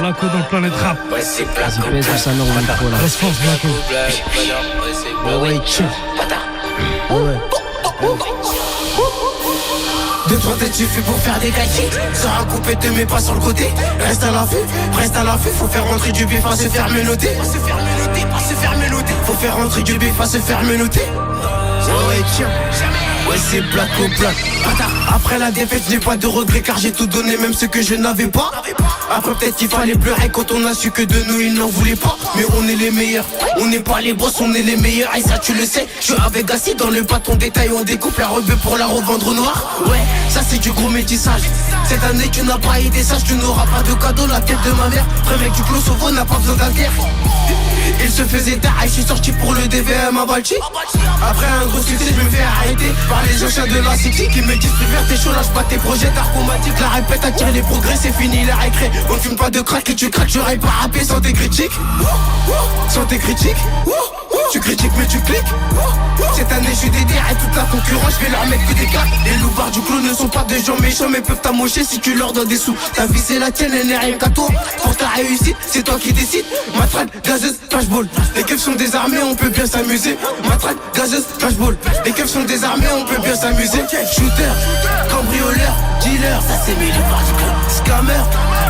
Blaco dans le Planète Rap. Vas-y, pèse tout ça, non, on micro là. Response Blaco. Ouais, chill. Ouais. Deux, trois têtes suffit pour faire des gâchis. Sors un coupé, te mets pas sur le côté. Reste à l'affût, faut faire rentrer du bif à se faire menotter. Faut faire rentrer du bif à se faire menotter. Ouais, tiens, ouais, c'est black au black. Après la défaite, j'ai pas de regrets car j'ai tout donné, même ce que je n'avais pas. Après peut-être qu'il fallait pleurer quand on a su que de nous ils n'en voulaient pas. Mais on est les meilleurs, on n'est pas les boss, on est les meilleurs. Et ça tu le sais, je suis avec Gassi dans le bâton détail. On découpe la robe pour la revendre au noir. Ouais, ça c'est du gros métissage. Cette année tu n'as pas été sage, tu n'auras pas de cadeau. La tête de ma mère, vrai mec du Kosovo n'a pas besoin d'alter. Il se faisait tard et je suis sorti pour le DVM à Balchi. Après un gros succès je me fais arrêter par les anciens de la city qui me disent frère t'es chaud, lâche pas tes projets d'arcomatique. La répète attire les progrès, c'est fini la récré. On fume pas de crack et tu craques, j'aurais pas rappé sans tes critiques. Sans tes critiques, tu critiques mais tu cliques. Cette année je suis dédié à toute la concurrence, je vais leur mettre que des cas. Les loupards du clos ne sont pas des gens méchants mais peuvent t'amocher si tu leur donnes des sous. Ta vie c'est la tienne, elle n'est rien qu'à toi. Pour ta réussite, c'est toi qui décides. Matraque, gazeuse, flashball. Les keufs sont désarmés, on peut bien s'amuser. Matraque, gazeuse, flashball. Les keufs sont désarmés, on peut bien s'amuser. Shooter, cambrioleur, dealer, ça c'est mêlé par du club. Scammer,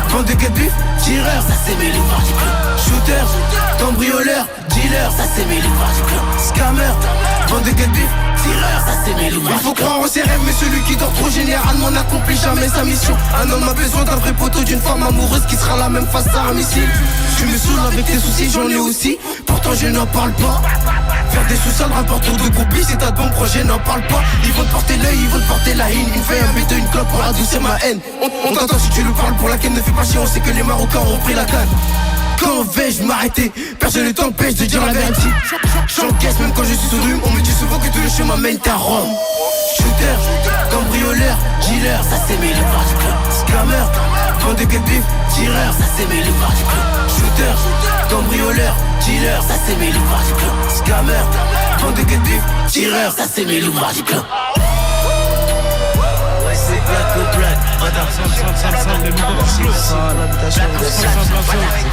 vente de get-bif, tireur, ça c'est mêlé par du club. Shooter, cambrioleur, dealer, ça c'est mêlé par du club. Scammer, vente de get-bif, tireur, ça c'est mêlé par du club. Il faut croire en ses rêves, mais celui qui dort trop généralement n'accomplit jamais sa mission. Un homme a besoin d'un vrai poteau, d'une femme amoureuse qui sera la même face à un missile. Tu me saoules avec tes soucis, j'en ai aussi. Pourtant je n'en parle pas. Faire des sous-sols, rapporteur de groupies, si t'as de bons projets, n'en parle pas. Ils vont te porter l'œil, ils vont te porter la haine. Une feuille, un béton, une clope pour adoucir ma haine. On t'entend si tu le parles, pour laquelle ne fais pas chier, on sait que les Marocains ont pris la canne. Quand vais-je m'arrêter? Personne ne t'empêche de dire la vérité. J'encaisse même quand je suis sous rhume. On me dit souvent que tous les chemins mènent à Rome. Shooter, cambrioleur, dealer, ça c'est mêlé par du club. Scammer, vente de get-bif, tireur, ça c'est mêlé par du club. Shooter, cambrioleur, dealer, ça c'est mêlé par du club. Scammer, vente de get-bif, tireur, ça c'est mêlé par du club. Ouais, c'est black au black. Sale, les mouvements du clos. Ça, l'habitation, C'est